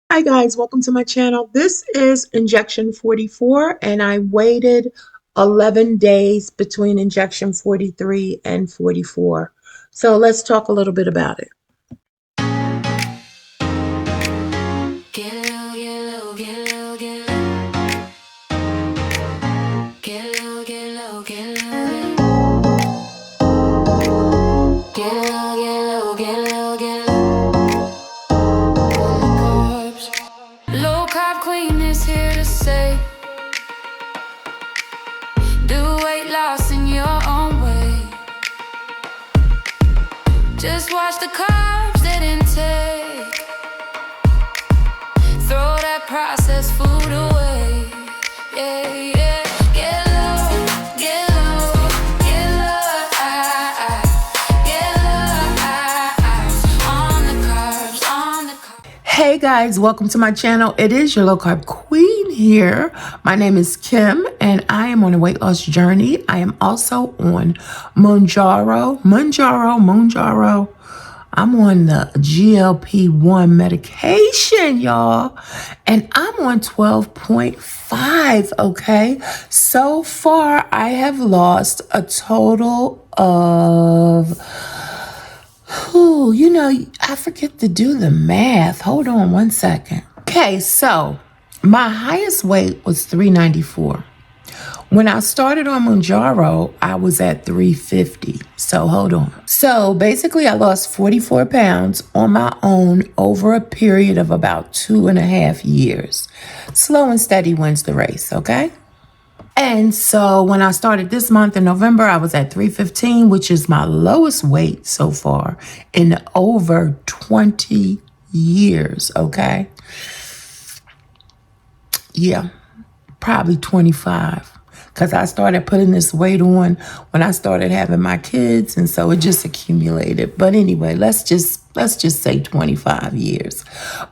Hi guys, welcome to my channel. This is injection 44 and I waited 11 days between injection 43 and 44. So let's talk a little bit about it. Get low, get low, get low, get low. Get low, get low, get low. Get low, get low, get low, get low. Low carb queen is here to say, do weight loss in your own way. Just watch the carbs that intake. Throw that processed food away. Yeah, yeah. Get low, get low, get low. Get low. On the carbs, on the carbs. Hey guys, welcome to my channel. It is your low carb queen here. My name is Kim and I am on a weight loss journey. I am also on Mounjaro. I'm on the GLP-1 medication, y'all, and I'm on 12.5, okay? So far, I have lost a total of, I forget to do the math. Hold on one second. Okay, so my highest weight was 394. When I started on Mounjaro, I was at 350. So hold on. So basically, I lost 44 pounds on my own over a period of about 2.5 years. Slow and steady wins the race, okay? And so when I started this month in November, I was at 315, which is my lowest weight so far in over 20 years, okay? Yeah, probably 25. Because I started putting this weight on when I started having my kids, and so it just accumulated. But anyway, let's just say 25 years.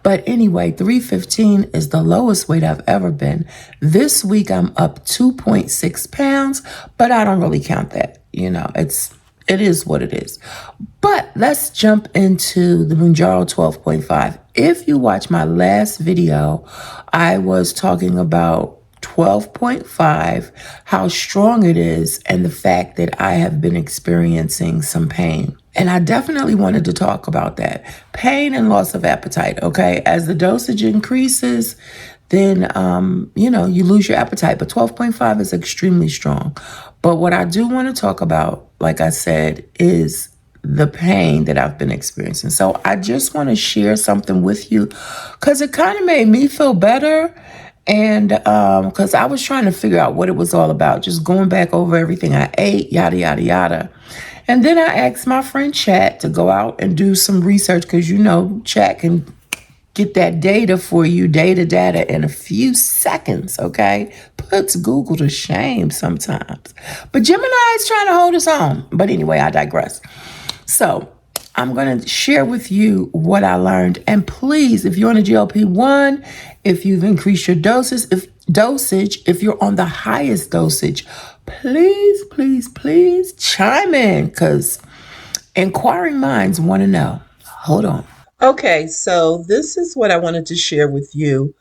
But anyway, 315 is the lowest weight I've ever been. This week I'm up 2.6 pounds, but I don't really count that. It is what it is. But let's jump into the Mounjaro 12.5. If you watch my last video, I was talking about 12.5, how strong it is, and the fact that I have been experiencing some pain. And I definitely wanted to talk about that. Pain and loss of appetite, okay? As the dosage increases, then, you lose your appetite. But 12.5 is extremely strong. But what I do want to talk about, like I said, is the pain that I've been experiencing. So I just want to share something with you because it kind of made me feel better. And because I was trying to figure out what it was all about, just going back over everything I ate, yada, yada, yada. And then I asked my friend Chat to go out and do some research because, Chat can get that data for you, data in a few seconds, okay? Puts Google to shame sometimes. But Gemini is trying to hold us on. But anyway, I digress. So I'm going to share with you what I learned. And please, if you're on a GLP-1, if you've increased your dosage, if you're on the highest dosage, please chime in because inquiring minds want to know. Hold on. Okay, so this is what I wanted to share with you.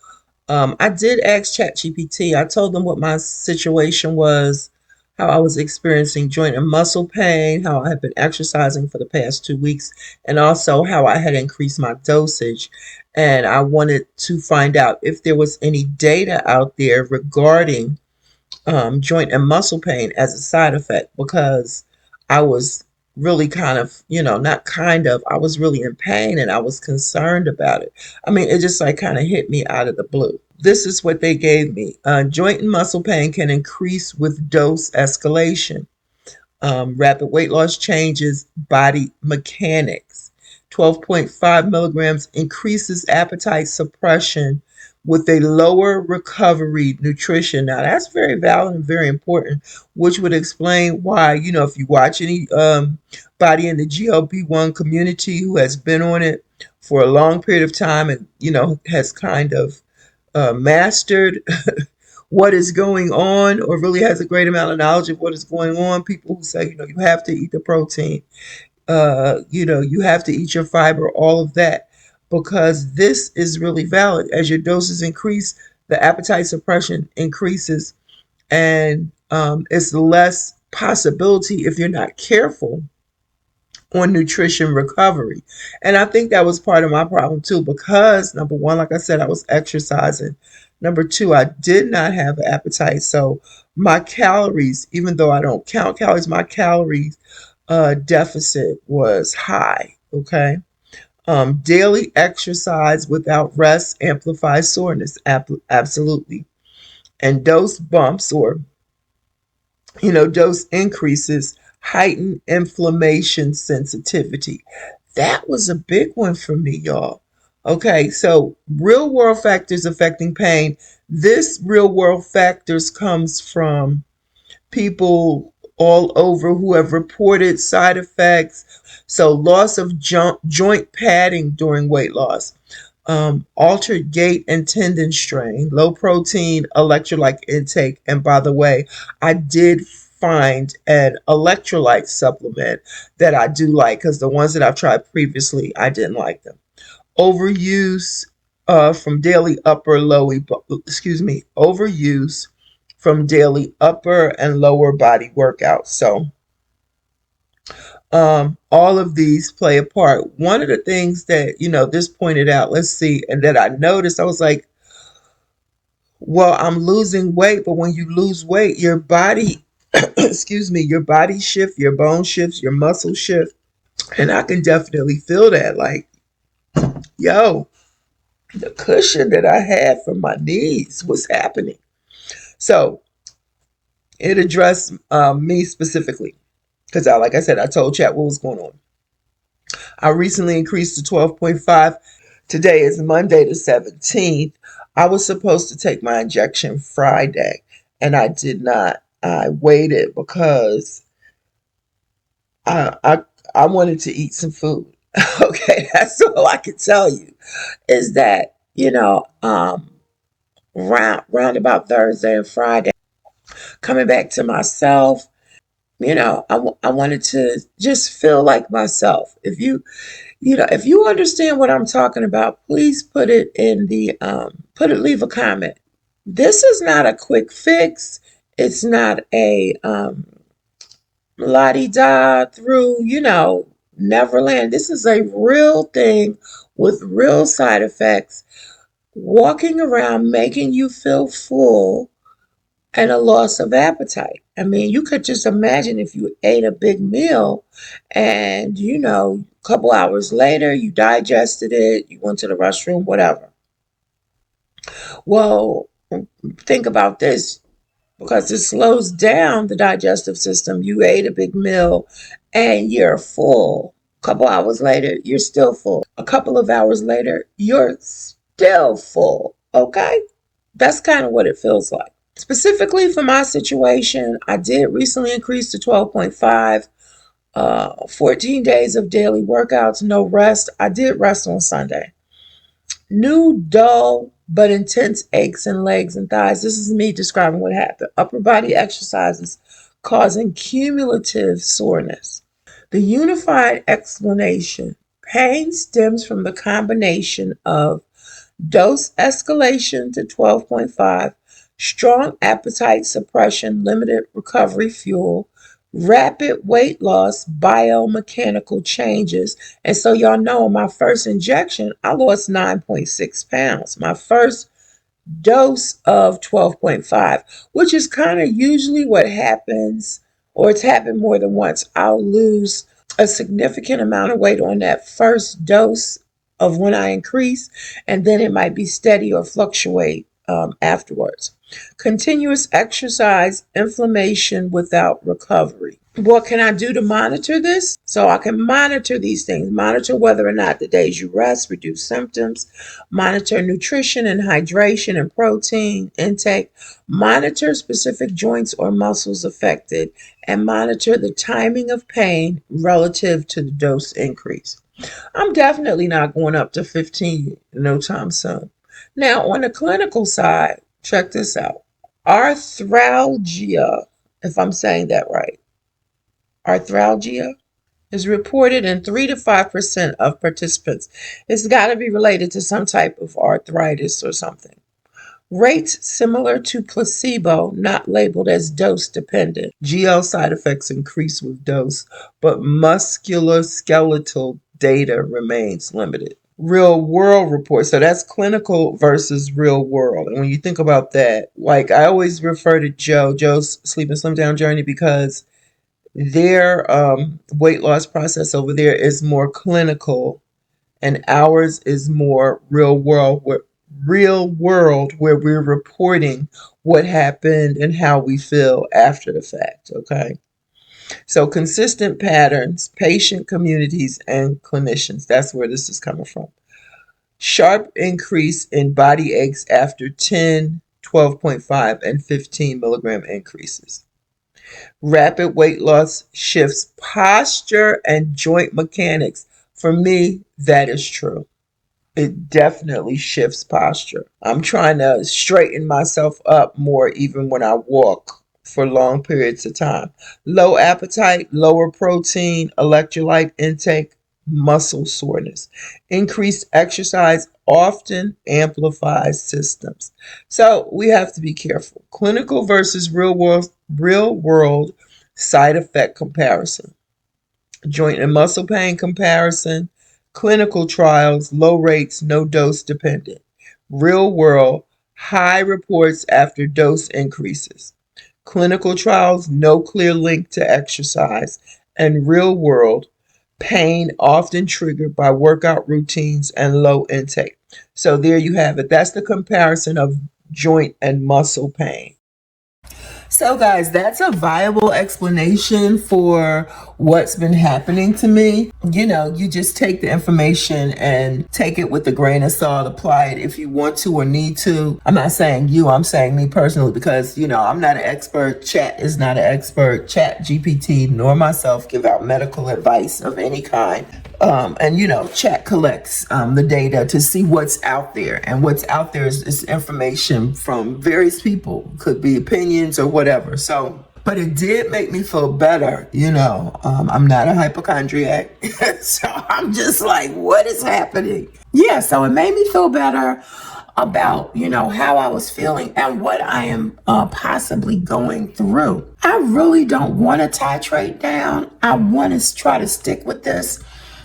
I did ask ChatGPT. I told them what my situation was, how I was experiencing joint and muscle pain, how I had been exercising for the past 2 weeks, and also how I had increased my dosage. And I wanted to find out if there was any data out there regarding joint and muscle pain as a side effect, because I was really I was really in pain and I was concerned about it. I mean, it just like kind of hit me out of the blue. This is what they gave me. Joint and muscle pain can increase with dose escalation. Rapid weight loss changes body mechanics. 12.5 milligrams increases appetite suppression with a lower recovery nutrition. Now, that's very valid and very important, which would explain why, if you watch any body in the GLP-1 community who has been on it for a long period of time and, has kind of mastered what is going on, or really has a great amount of knowledge of what is going on. People who say, you have to eat the protein, you have to eat your fiber, all of that. because this is really valid. As your doses increase, the appetite suppression increases, and it's less possibility if you're not careful on nutrition recovery. And I think that was part of my problem too, because number one, like I said, I was exercising. Number two, I did not have an appetite. So my calories, even though I don't count calories, my calories deficit was high. Okay. Daily exercise without rest amplifies soreness. Absolutely. And dose bumps or dose increases heighten inflammation sensitivity. That was a big one for me, y'all. Okay, so real world factors affecting pain. This real world factors comes from people all over who have reported side effects. So loss of joint padding during weight loss, altered gait and tendon strain, low protein electrolyte intake. And by the way, I did find an electrolyte supplement that I do like, because the ones that I've tried previously, I didn't like them. Overuse from daily overuse from daily upper and lower body workouts. So all of these play a part. One of the things that, this pointed out, let's see, and that I noticed, I was like, well, I'm losing weight, but when you lose weight, your body, your body shift, your bone shifts, your muscle shift. And I can definitely feel that. Like, yo, the cushion that I had for my knees was happening. So it addressed me specifically. Because, like I said, I told chat what was going on. I recently increased to 12.5. Today is Monday the 17th. I was supposed to take my injection Friday, and I did not. I waited because I wanted to eat some food. Okay, that's all I can tell you is that, round about Thursday and Friday, coming back to myself, I wanted to just feel like myself. If you understand what I'm talking about, please put it in the leave a comment. This is not a quick fix. It's not a la-di-da through, Neverland. This is a real thing with real side effects, walking around making you feel full and a loss of appetite. I mean, you could just imagine if you ate a big meal and, a couple hours later you digested it, you went to the restroom, whatever. Well, think about this, because it slows down the digestive system. You ate a big meal and you're full. A couple hours later, you're still full. A couple of hours later, you're still full. Okay? That's kind of what it feels like. Specifically for my situation, I did recently increase to 12.5, 14 days of daily workouts, no rest. I did rest on Sunday. New, dull, but intense aches in legs and thighs. This is me describing what happened. Upper body exercises causing cumulative soreness. The unified explanation: pain stems from the combination of dose escalation to 12.5, strong appetite suppression, limited recovery fuel, rapid weight loss, biomechanical changes. And so, y'all know, my first injection, I lost 9.6 pounds. My first dose of 12.5, which is kind of usually what happens, or it's happened more than once. I'll lose a significant amount of weight on that first dose of when I increase, and then it might be steady or fluctuate afterwards. Continuous exercise, inflammation without recovery. What can I do to monitor this? So I can monitor these things. Monitor whether or not the days you rest reduce symptoms. Monitor nutrition and hydration and protein intake. Monitor specific joints or muscles affected. And monitor the timing of pain relative to the dose increase. I'm definitely not going up to 15 no time soon. Now, on the clinical side, check this out. Arthralgia, if I'm saying that right. Arthralgia? is reported in 3 to 5% of participants. It's got to be related to some type of arthritis or something. Rates similar to placebo, not labeled as dose dependent. GL side effects increase with dose, but musculoskeletal data remains limited. Real world reports. So that's clinical versus real world. And when you think about that, like I always refer to Joe's Sleep and Slim Down Journey, because their weight loss process over there is more clinical and ours is more real world, where we're reporting what happened and how we feel after the fact. Okay. So consistent patterns, patient communities, and clinicians. That's where this is coming from. Sharp increase in body aches after 10, 12.5, and 15 milligram increases. Rapid weight loss shifts posture and joint mechanics. For me, that is true. It definitely shifts posture. I'm trying to straighten myself up more even when I walk for long periods of time. Low appetite, lower protein, electrolyte intake, muscle soreness. Increased exercise often amplifies symptoms. So we have to be careful. Clinical versus real world side effect comparison. Joint and muscle pain comparison. Clinical trials, low rates, no dose dependent. Real world, high reports after dose increases. Clinical trials, no clear link to exercise. And real world, pain often triggered by workout routines and low intake. So there you have it. That's the comparison of joint and muscle pain. So guys, that's a viable explanation for what's been happening to me. You know, you just take the information and take it with a grain of salt, apply it if you want to or need to. I'm not saying you, I'm saying me personally, because, you know, I'm not an expert. Chat is not an expert. Chat GPT nor myself give out medical advice of any kind. And, you know, Chat collects the data to see what's out there. And what's out there is information from various people. Could be opinions or whatever. So, but it did make me feel better. You know, I'm not a hypochondriac. So I'm just like, what is happening? Yeah, so it made me feel better about, you know, how I was feeling and what I am possibly going through. I really don't want to titrate down. I want to try to stick with this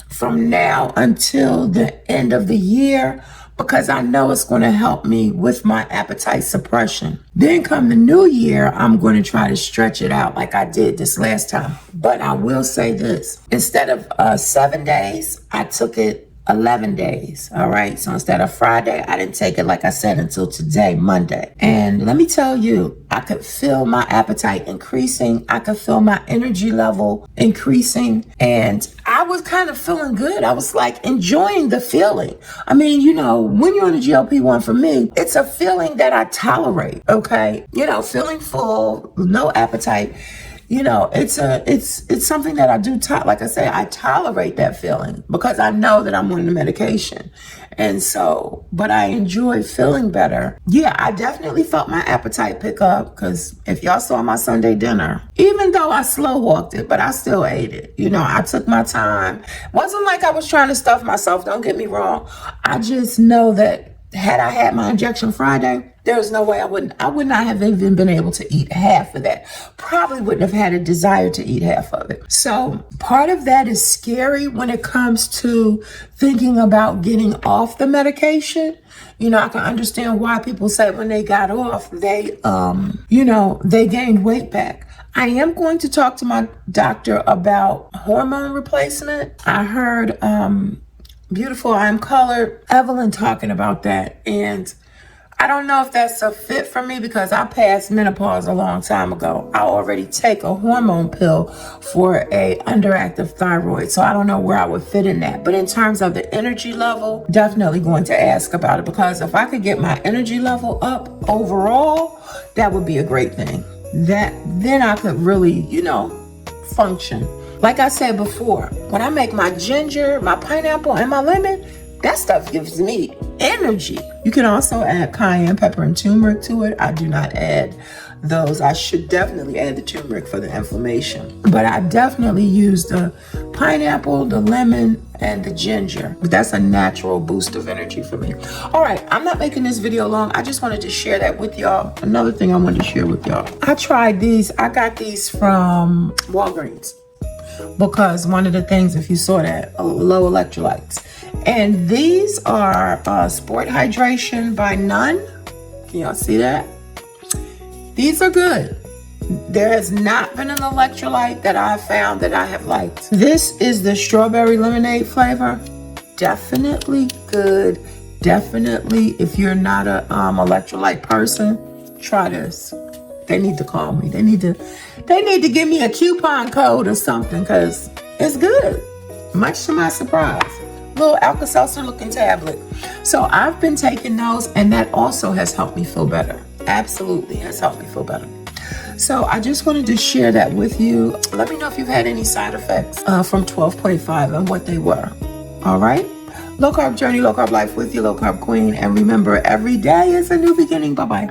from now until the end of the year, because I know it's going to help me with my appetite suppression. Then come the new year, I'm going to try to stretch it out like I did this last time. But I will say this, instead of 7 days, I took it 11 days. All right. So instead of Friday, I didn't take it, like I said, until today, Monday. And let me tell you, I could feel my appetite increasing. I could feel my energy level increasing. And I was kind of feeling good. I was like enjoying the feeling. I mean, you know, when you're on the GLP-1, for me, it's a feeling that I tolerate. Okay. You know, feeling full, no appetite. You know, it's something that I do, like I say, I tolerate that feeling because I know that I'm on the medication. And so, but I enjoy feeling better. Yeah, I definitely felt my appetite pick up, because if y'all saw my Sunday dinner, even though I slow walked it, but I still ate it. You know, I took my time. Wasn't like I was trying to stuff myself, don't get me wrong. I just know that had I had my injection Friday, there's no way I would not have even been able to eat half of that. Probably wouldn't have had a desire to eat half of it. So part of that is scary when it comes to thinking about getting off the medication. You know, I can understand why people say when they got off, they, you know, they gained weight back. I am going to talk to my doctor about hormone replacement. I heard, Beautiful I'm Colored, Evelyn talking about that. And I don't know if that's a fit for me because I passed menopause a long time ago. I already take a hormone pill for a underactive thyroid. So I don't know where I would fit in that. But in terms of the energy level, definitely going to ask about it, because if I could get my energy level up overall, that would be a great thing. Then I could really, you know, function. Like I said before, when I make my ginger, my pineapple, and my lemon, That stuff gives me energy. You can also add cayenne pepper and turmeric to it. I do not add those. I should definitely add the turmeric for the inflammation. But I definitely use the pineapple, the lemon, and the ginger. But that's a natural boost of energy for me. All right, I'm not making this video long. I just wanted to share that with y'all. Another thing I wanted to share with y'all. I tried these. I got these from Walgreens. Because one of the things, if you saw that, low electrolytes. And these are Sport Hydration by None. Can y'all see that? These are good. There has not been an electrolyte that I found that I have liked. This is the strawberry lemonade flavor. Definitely good. Definitely, if you're not a electrolyte person, try this. They need to call me. They need to give me a coupon code or something because it's good. Much to my surprise. Little Alka-Seltzer looking tablet. So I've been taking those and that also has helped me feel better. Absolutely has helped me feel better. So I just wanted to share that with you. Let me know if you've had any side effects from 12.5 and what they were. All right? Low carb journey, low carb life with you, low carb queen. And remember, every day is a new beginning. Bye-bye.